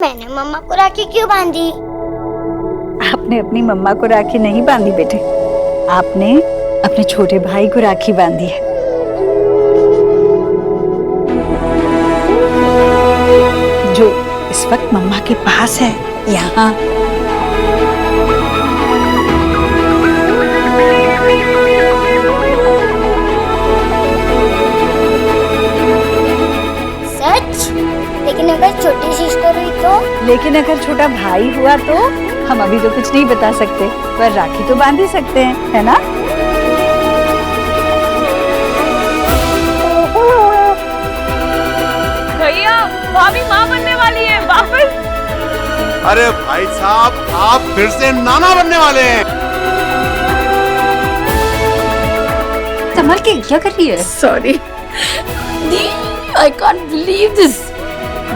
मैंने मम्मा को राखी क्यों बांधी? आपने अपनी मम्मा को राखी नहीं बांधी बेटे, आपने अपने छोटे भाई को राखी बांधी है। जो इस वक्त मम्मा के पास है यहाँ। सच? लेकिन अगर छोटी सिस्टर हुई तो? लेकिन अगर छोटा भाई हुआ तो? हम अभी तो कुछ नहीं बता सकते, पर राखी तो बांध ही सकते हैं, है ना? भैया, भाभी माँ बनने वाली है वापस। अरे भाई साहब, आप फिर से नाना बनने वाले हैं। संभल के क्या कर रही है? Sorry I can't believe this.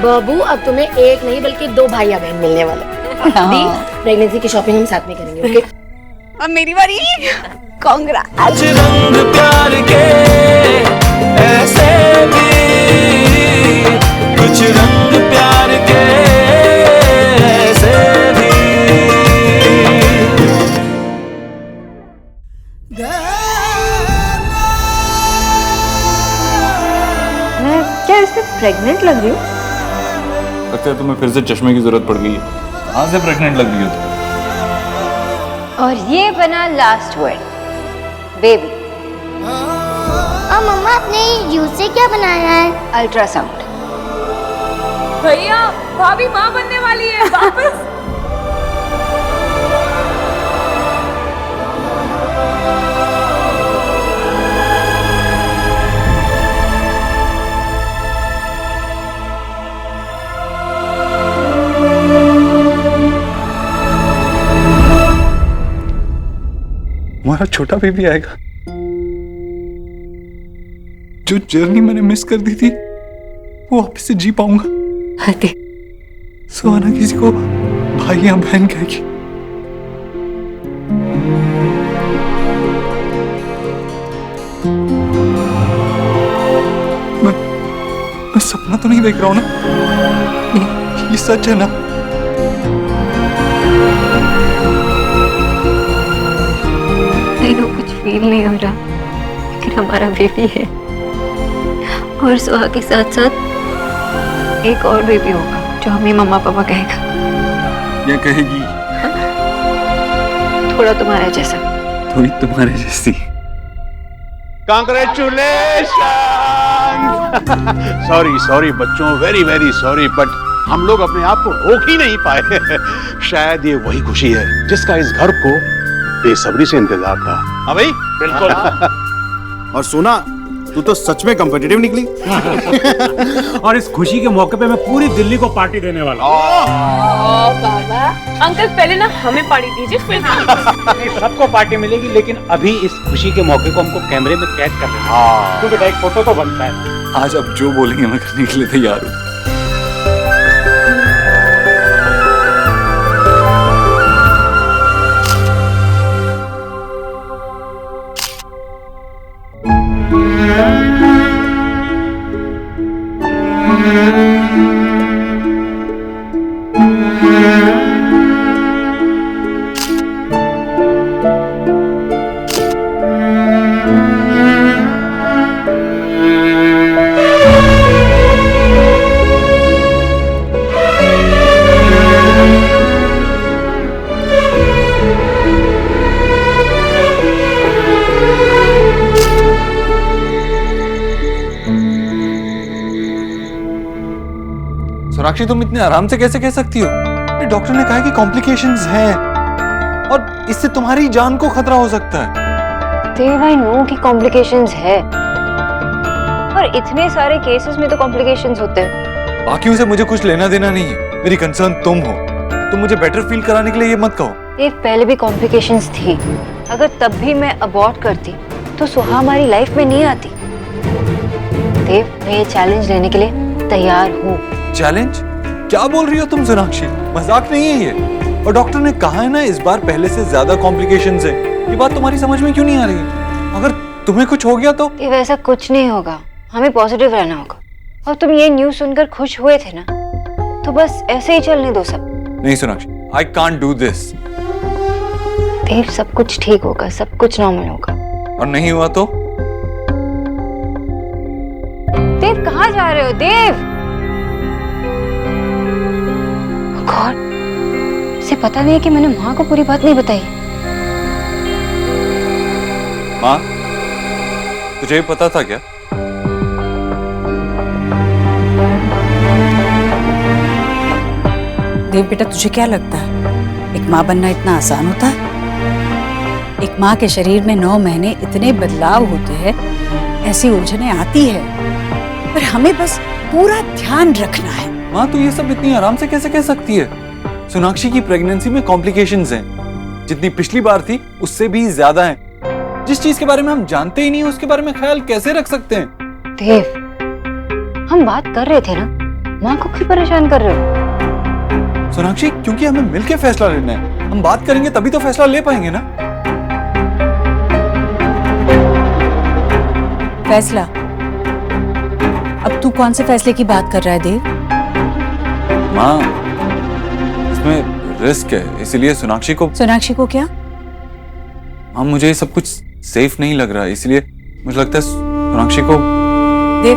बाबू, अब तुम्हें एक नहीं बल्कि 2 भाई बहन मिलने वाले। प्रेगनेंसी की शॉपिंग हम साथ में करेंगे, ओके? अब मेरी बारी। कांग्रेस। रंग प्यार के ऐसे भी कुछ रंग प्यार के ऐसे भी। मैं क्या इसमें प्रेग्नेंट लग रही हूँ? लगता है तुम्हें फिर से चश्मे की जरूरत पड़ गई है। कहाँ से प्रेग्नेंट लग रही हो तुम? और ये बना लास्ट वर्ड, बेबी। और मम्मा आपने यूज से क्या बनाया है? अल्ट्रासाउंड। भैया, भाभी माँ बनने वाली है वापस। हमारा छोटा बेबी आएगा। जो जर्नी मैंने मिस कर दी थी वो वापस से जी पाऊंगा। सुहाना किसी को भाई या बहन कहेगी। मैं सपना तो नहीं देख रहा हूं ना? ये सच है ना? कुछ फील नहीं हो रहा, लेकिन हमारा बेबी है और सुहा के साथ साथ एक और बेबी होगा जो हमें मम्मा पापा कहेगा। या कहेगी? थोड़ा तुम्हारा जैसा। थोड़ी तुम्हारे जैसी। कांग्रेचुलेशन। सॉरी बच्चों, वेरी वेरी सॉरी, बट हम लोग अपने आप को रोक ही नहीं पाए। शायद ये वही खुशी है जिसका इस घर को बेसब्री से इंतजार था। हाँ भाई, बिल्कुल। और सुना, तू तो सच में कॉम्पिटिटिव निकली। और इस खुशी के मौके पे मैं पूरी दिल्ली को पार्टी देने वाला हूँ। बाबा, अंकल पहले ना हमें पार्टी दीजिए, फिर सबको पार्टी मिलेगी, लेकिन अभी इस खुशी के मौके को हमको कैमरे में कैद करना है। तो बेटा एक फोटो तो बनता है। आज अब जो बोलेंगे मैं करने के लिए तैयार हूँ। सोनाक्षी, तुम इतने आराम से कैसे कह सकती हो? डॉक्टर ने कहा है कि कॉम्प्लिकेशंस हैं और इससे तुम्हारी जान को खतरा हो सकता है। देव, आई नो कि कॉम्प्लिकेशंस है, पर इतने सारे केसेस में तो कॉम्प्लिकेशंस होते हैं। बाकियों से मुझे कुछ लेना देना नहीं है। मेरी कंसर्न तुम हो। तुम मुझे बेटर फील कराने के लिए ये मत कहो। देव, पहले भी कॉम्प्लिकेशंस थी। अगर तब भी मैं अबॉर्ट करती तो सुहा हमारी लाइफ में नहीं आती। देव, मैं ये चैलेंज लेने के लिए तैयार हूँ। चैलेंज? क्या बोल रही हो तुम सोनाक्षी? मजाक नहीं है ये। और डॉक्टर ने कहा है ना, इस बार पहले से ज्यादा कॉम्प्लिकेशंस है। ये बात तुम्हारी समझ में क्यों नहीं आ रही? अगर तुम्हें कुछ हो गया तो? देव, ऐसा कुछ नहीं होगा, हमें पॉजिटिव रहना होगा। और तुम ये न्यूज़ सुनकर खुश हुए थे ना, तो बस ऐसे ही चलने दो सब। नहीं Sonakshi, I can't do this. Dev, सब कुछ ठीक होगा, सब कुछ नॉर्मल होगा। और नहीं हुआ तो? देव, कहाँ जा रहे हो देव? गॉड, इसे पता नहीं है कि मैंने माँ को पूरी बात नहीं बताई। माँ, तुझे ये पता था क्या? देव बेटा, तुझे क्या लगता है एक माँ बनना इतना आसान होता है? एक माँ के शरीर में 9 महीने इतने बदलाव होते हैं, ऐसी उलझनें आती है, पर हमें बस पूरा ध्यान रखना है। माँ, तू ये सब इतनी आराम से कैसे कह सकती है? सोनाक्षी की प्रेगनेंसी में कॉम्प्लिकेशंस हैं, जितनी पिछली बार थी उससे भी ज्यादा हैं। जिस चीज के बारे में हम जानते ही नहीं उसके बारे में ख्याल कैसे रख सकते हैं? देव, हम बात कर रहे थे ना, माँ को क्यों परेशान कर रहे हो? सोनाक्षी, क्योंकि हमें मिलके फैसला लेना है। हम बात करेंगे तभी तो फैसला ले पाएंगे ना। फैसला? अब तू कौन से फैसले की बात कर रहा है देव? माँ, इसमें रिस्क है, इसलिए सोनाक्षी को क्या? माँ, मुझे ये सब कुछ सेफ नहीं लग रहा है, इसलिए मुझे लगता है सोनाक्षी को। देव,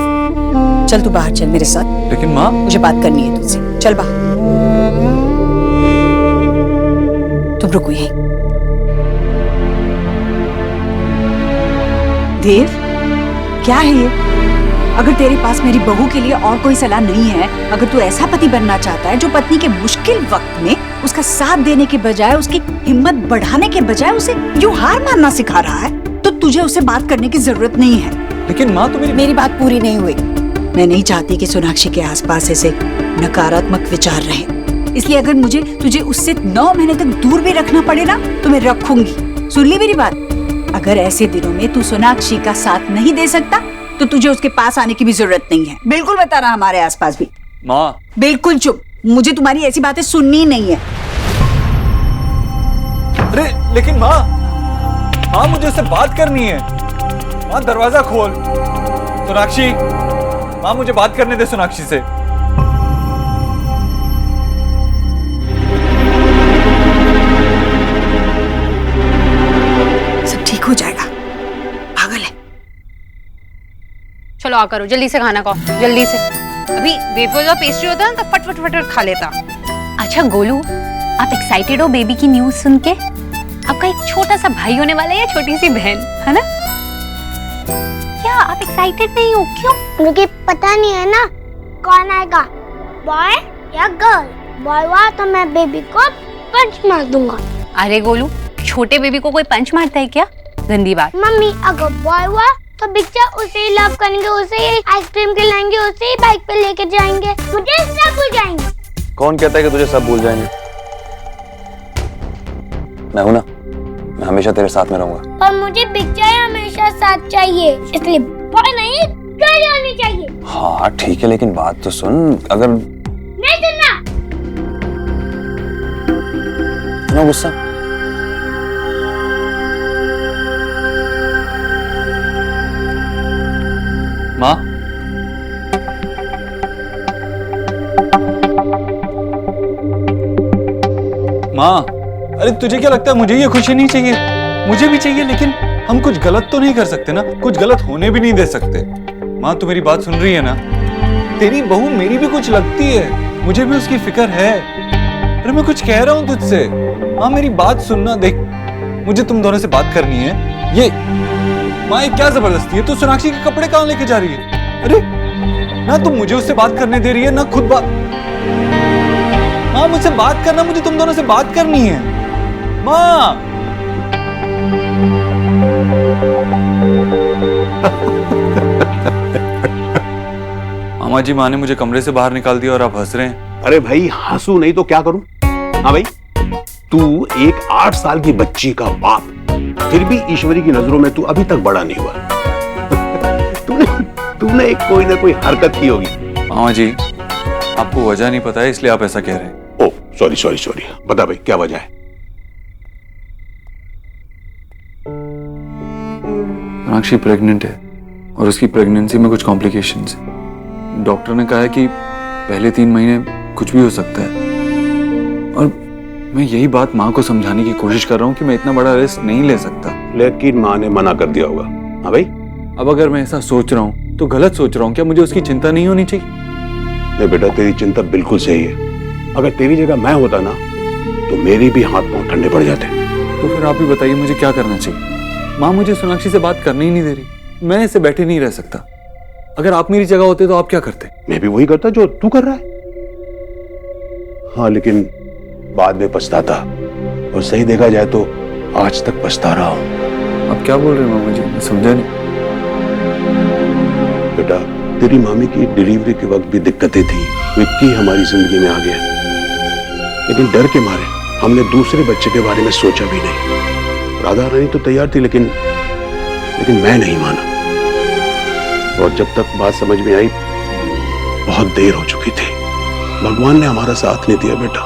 चल तू बाहर चल मेरे साथ। लेकिन माँ, मुझे बात करनी है तुझसे, चल बाहर। तुम रुको यहीं। देव, क्या है ये? अगर तेरे पास मेरी बहू के लिए और कोई सलाह नहीं है, अगर तू ऐसा पति बनना चाहता है जो पत्नी के मुश्किल वक्त में उसका साथ देने के बजाय, उसकी हिम्मत बढ़ाने के बजाय उसे यूं हार मानना सिखा रहा है, तो तुझे उसे बात करने की जरूरत नहीं है। लेकिन माँ, तो मेरी बात पूरी नहीं हुई। मैं नहीं चाहती कि सोनाक्षी के आसपास ऐसे नकारात्मक विचार रहे, इसलिए अगर मुझे तुझे उससे 9 महीने तक दूर भी रखना पड़े ना, तो मैं रखूंगी। सुन ली मेरी बात? अगर ऐसे दिनों में तू सोनाक्षी का साथ नहीं दे सकता तो तुझे उसके पास आने की भी जरूरत नहीं है। बिल्कुल बता रहा, हमारे आसपास भी। माँ, बिल्कुल चुप, मुझे तुम्हारी ऐसी बातें सुननी नहीं है। अरे लेकिन माँ, मुझे उससे बात करनी है। माँ, दरवाजा खोल। सोनाक्षी, माँ, मुझे बात करने दे सोनाक्षी से। सब ठीक हो जाएगा, पागल है। चलो आ करो, जल्दी से खाना खाओ, जल्दी से। अभी वेफर्स और पेस्ट्री होता है ना, तो फट फट फट खा लेता। अच्छा गोलू, आप एक्साइटेड हो बेबी की न्यूज़ सुन के? आपका एक छोटा सा भाई होने वाला है या छोटी सी बहन, है ना? क्या आप एक्साइटेड नहीं हो? क्यों? मुझे पता नहीं है ना कौन आएगा, बॉय या गर्ल। बॉय हुआ तो मैं बेबी को पंच मार दूंगा। अरे गोलू, छोटे बेबी को कोई पंच मारता है क्या? गंदी बात। मम्मी, अगर बॉय हुआ तो बिच्चा उसे ही लव करेंगे, उसे ही आइसक्रीम खिलाएंगे, उसे ही बाइक पे लेके जाएंगे, मुझे सब भूल जाएंगे। कौन कहता है कि तुझे सब भूल जाएंगे? मैं हूं ना, मैं हमेशा तेरे साथ में रहूंगा। पर मुझे बिच्चा ही हमेशा साथ चाहिए, इसलिए बॉय नहीं गर्ल होनी चाहिए। हाँ ठीक है, लेकिन बात तो सुन। अगर नहीं सुनना। सुनो गुस्सा। माँ, माँ, अरे तुझे क्या लगता है मुझे ये खुशी नहीं चाहिए? मुझे भी चाहिए, लेकिन हम कुछ गलत तो नहीं कर सकते ना, कुछ गलत होने भी नहीं दे सकते। माँ, तू मेरी बात सुन रही है ना? तेरी बहू मेरी भी कुछ लगती है, मुझे भी उसकी फिक्र है। अरे मैं कुछ कह रहा हूँ तुझसे। माँ, मेरी बात सुनना। देख, मुझे तुम दोनों से बात करनी है। ये माँ, ये क्या जबरदस्ती है? तू सोनाक्षी के कपड़े कहाँ लेके जा रही है? अरे ना तुम मुझे उससे बात करने दे रही है, ना खुद बात। माँ, मुझसे बात करना, मुझे तुम दोनों से बात करनी है। माँ, मामा जी, माँ ने मुझे कमरे से बाहर निकाल दिया और आप हंस रहे हैं। अरे भाई, हंसू नहीं तो क्या करूं? हाँ भाई, तू एक 8 साल की बच्ची का बाप, फिर भी ईश्वरी की नजरों में तू अभी तक बड़ा नहीं हुआ। तूने एक कोई ना कोई हरकत की होगी। मामा जी, आपको वजह नहीं पता है, इसलिए आप ऐसा कह रहे हैं। ओह, सॉरी सॉरी सॉरी। बता भाई, क्या वजह है? सोनाक्षी प्रेग्नेंट है और उसकी प्रेगनेंसी में कुछ कॉम्प्लिकेशंस हैं। डॉक्टर ने कहा है कि पहले 3 महीने कुछ भी हो सकता है। और मैं यही बात माँ को समझाने की कोशिश कर रहा हूँ कि मैं इतना बड़ा रिस्क नहीं ले सकता। लेकिन माँ ने मना कर दिया होगा। हाँ भाई, अब अगर मैं ऐसा सोच रहा हूँ तो गलत सोच रहा हूँ क्या? मुझे उसकी चिंता नहीं होनी चाहिए? नहीं बेटा, तेरी चिंता बिल्कुल सही है। अगर तेरी जगह मैं होता ना तो मेरी भी हाथ पांव ठंडे पड़ जाते। तो फिर आप ही बताइए मुझे क्या करना चाहिए? माँ मुझे सोनाक्षी से बात करने ही नहीं दे रही, मैं इसे बैठे नहीं रह सकता। अगर आप मेरी जगह होते तो आप क्या करते? मैं भी वही करता जो तू कर रहा है। हाँ, लेकिन बाद में पछताता, और सही देखा जाए तो आज तक पछता रहा हूं। आप क्या बोल रहे हो मुझे? मैं समझा नहीं। बेटा, तेरी मामी की डिलीवरी के वक्त भी दिक्कतें थी, विक्की हमारी जिंदगी में आ गया, लेकिन डर के मारे हमने दूसरे बच्चे के बारे में सोचा भी नहीं। राधा रानी तो तैयार थी, लेकिन मैं नहीं माना। और जब तक बात समझ में आई बहुत देर हो चुकी थी। भगवान ने हमारा साथ नहीं दिया बेटा,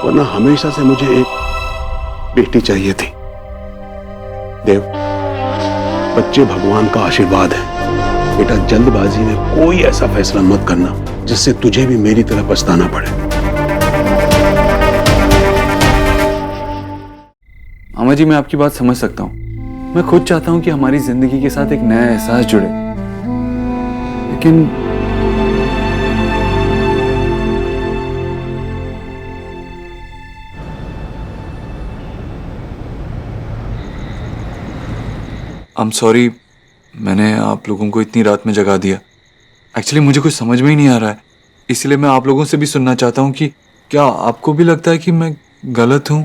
वरना हमेशा से मुझे एक बेटी चाहिए थी। देव, बच्चे भगवान का आशीर्वाद है बेटा। जल्दबाजी में कोई ऐसा फैसला मत करना जिससे तुझे भी मेरी तरह पछताना पड़े। मामा जी, मैं आपकी बात समझ सकता हूँ। मैं खुद चाहता हूँ कि हमारी जिंदगी के साथ एक नया एहसास जुड़े, लेकिन I'm sorry, मैंने आप लोगों को इतनी रात में जगा दिया। एक्चुअली मुझे कुछ समझ में ही नहीं आ रहा है, इसलिए मैं आप लोगों से भी सुनना चाहता हूँ कि क्या आपको भी लगता है कि मैं गलत हूँ?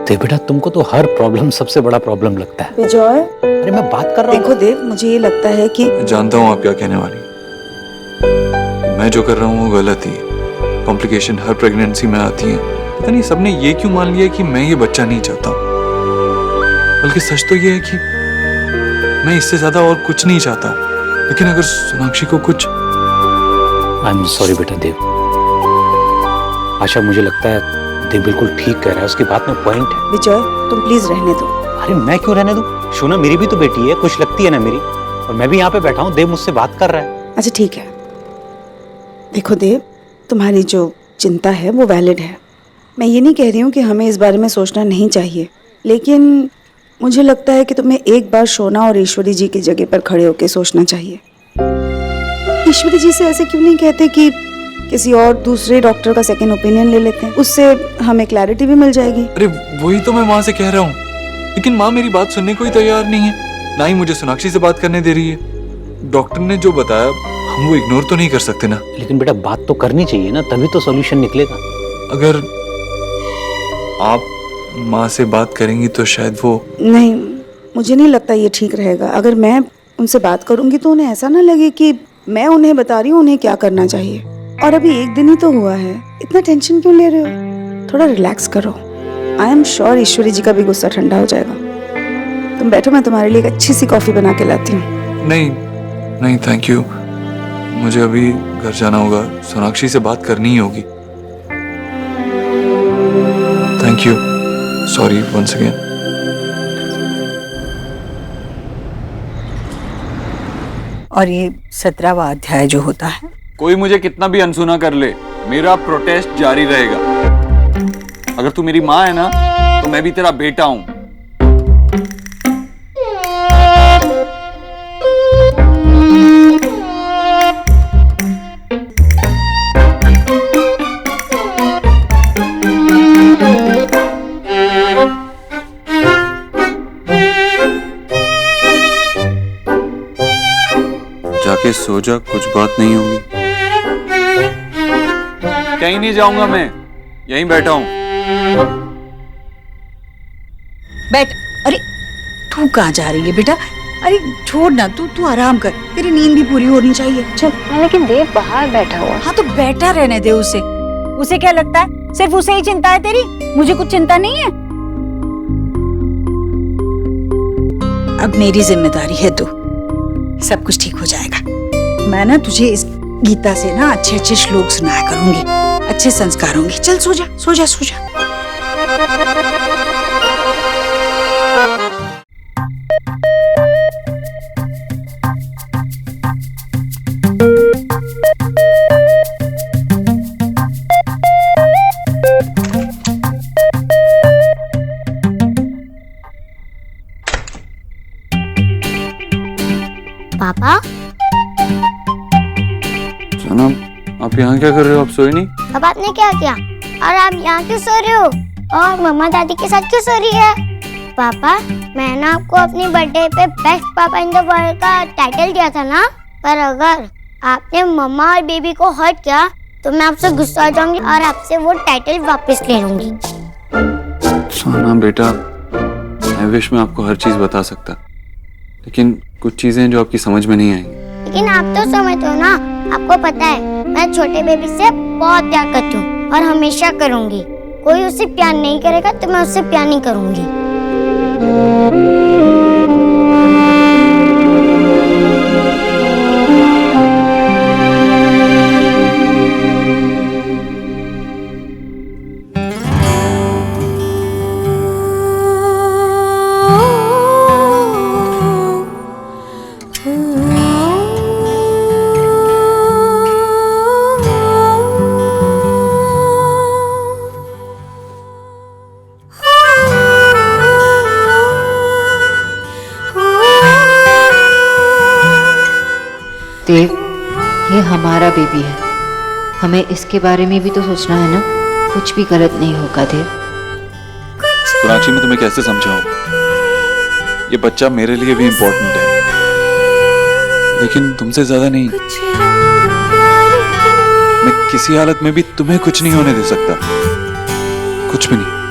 देव बेटा, तुमको तो हर प्रॉब्लम सबसे बड़ा प्रॉब्लम लगता है। विजय, अरे मैं बात कर रहा हूँ। देखो देव, मुझे ये लगता है कि मैं जानता हूँ आप क्या कहने वाली। मैं जो कर रहा हूँ वो गलत ही है। कॉम्प्लिकेशन हर प्रेगनेंसी में आती है। पता नहीं सबने ये क्यों मान लिया कि मैं ये बच्चा नहीं चाहता, बल्कि सच तो ये है कि मैं इससे ज्यादा और कुछ नहीं चाहता। लेकिन अगर सोनाक्षी को कुछ... आई एम सॉरी बेटा देव। आशा, मुझे लगता है देव बिल्कुल ठीक कह रहा है, उसकी बात में पॉइंट है। विजय, तुम प्लीज रहने दो। अरे मैं क्यों रहने दूं? शोना मेरी भी तो बेटी है, कुछ लगती है ना मेरी। और मैं भी यहाँ पे बैठा हूँ, देव मुझसे बात कर रहा है। अच्छा ठीक है। देखो देव, तुम्हारी जो चिंता है वो वैलिड है। मैं ये नहीं कह रही हूँ कि हमें इस बारे में सोचना नहीं चाहिए, लेकिन मुझे लगता है कि तुम्हें एक बार शोना और ईश्वरी जी की जगह पर खड़े होकर सोचना चाहिए। ईश्वरी जी से ऐसे क्यों नहीं कहते कि किसी और दूसरे डॉक्टर का सेकंड ओपिनियन ले लेते हैं, उससे हमें क्लैरिटी भी मिल जाएगी। अरे वही तो मैं माँ से कह रहा हूँ, लेकिन माँ मेरी बात सुनने को ही तैयार नहीं है, ना ही मुझे सोनाक्षी से बात करने दे रही है। डॉक्टर ने जो बताया हम वो इग्नोर तो नहीं कर सकते ना। लेकिन बेटा बात तो करनी चाहिए ना, तभी तो सॉल्यूशन निकलेगा। अगर आप माँ से बात करेंगी तो शायद वो... नहीं, मुझे नहीं लगता ये ठीक रहेगा। अगर मैं उनसे बात करूंगी तो उन्हें ऐसा ना लगे कि मैं उन्हें बता रही हूँ उन्हें क्या करना चाहिए। और अभी एक दिन ही तो हुआ है, इतना टेंशन क्यों ले रहे हो? थोड़ा रिलैक्स करो। आई एम श्योर ईश्वरी जी का भी गुस्सा ठंडा हो जाएगा। तुम बैठो, मैं तुम्हारे लिए एक अच्छी सी कॉफी बना के लाती हूँ। नहीं नहीं, थैंक यू। मुझे अभी घर जाना होगा, सोनाक्षी से बात करनी ही होगी। Thank you, sorry once again. और ये 17वां अध्याय जो होता है, कोई मुझे कितना भी अनसुना कर ले, मेरा प्रोटेस्ट जारी रहेगा। अगर तू मेरी माँ है ना, तो मैं भी तेरा बेटा हूँ। जाके सो जा, कुछ बात नहीं होगी। कहीं नहीं जाऊंगा मैं, यहीं बैठा हूं। बैठ। अरे तू कहाँ जा रही है बेटा? अरे छोड़ ना, तू आराम कर, तेरी नींद भी पूरी होनी चाहिए। चल। लेकिन देव बाहर बैठा हुआ। हाँ तो बैठा रहने दे उसे। उसे क्या लगता है सिर्फ उसे ही चिंता है तेरी? मुझे कुछ चिंता नहीं है। अब मेरी जिम्मेदारी है तू, सब कुछ ठीक हो जाएगा। मैं ना तुझे इस गीता से ना अच्छे अच्छे श्लोक सुनाया करूंगी, अच्छे संस्कार होंगे। चल सो जा, सो जा, सो जा। आप यहाँ क्या कर रहे हो? आप सोए नहीं? अब आपने क्या किया? और आप यहाँ क्यों सो रहे हो? और मम्मा दादी के साथ क्यों सो रही है? पापा, मैंने आपको अपनी बर्थडे पे बेस्ट पापा इन द वर्ल्ड का टाइटल दिया था ना? पर अगर आपने मम्मा और बेबी को हर्ट किया तो मैं आपसे गुस्सा हो जाऊंगी और आपसे वो टाइटल वापस ले लूंगी। सोना बेटा, आई विश मैं आपको हर चीज बता सकता, लेकिन कुछ चीजें हैं जो आपकी समझ में नहीं आएंगी। लेकिन आप तो समझते हो ना, आपको पता है मैं छोटे बेबी से बहुत प्यार करती हूँ और हमेशा करूँगी। कोई उससे प्यार नहीं करेगा तो मैं उससे प्यार नहीं करूँगी। देव, ये हमारा बेबी है, हमें इसके बारे में भी तो सोचना है ना। कुछ भी गलत नहीं होगा देव। सोनाक्षी, मैं तुम्हें कैसे समझाऊं? ये बच्चा मेरे लिए भी इम्पोर्टेंट है, लेकिन तुमसे ज्यादा नहीं। मैं किसी हालत में भी तुम्हें कुछ नहीं होने दे सकता, कुछ भी नहीं।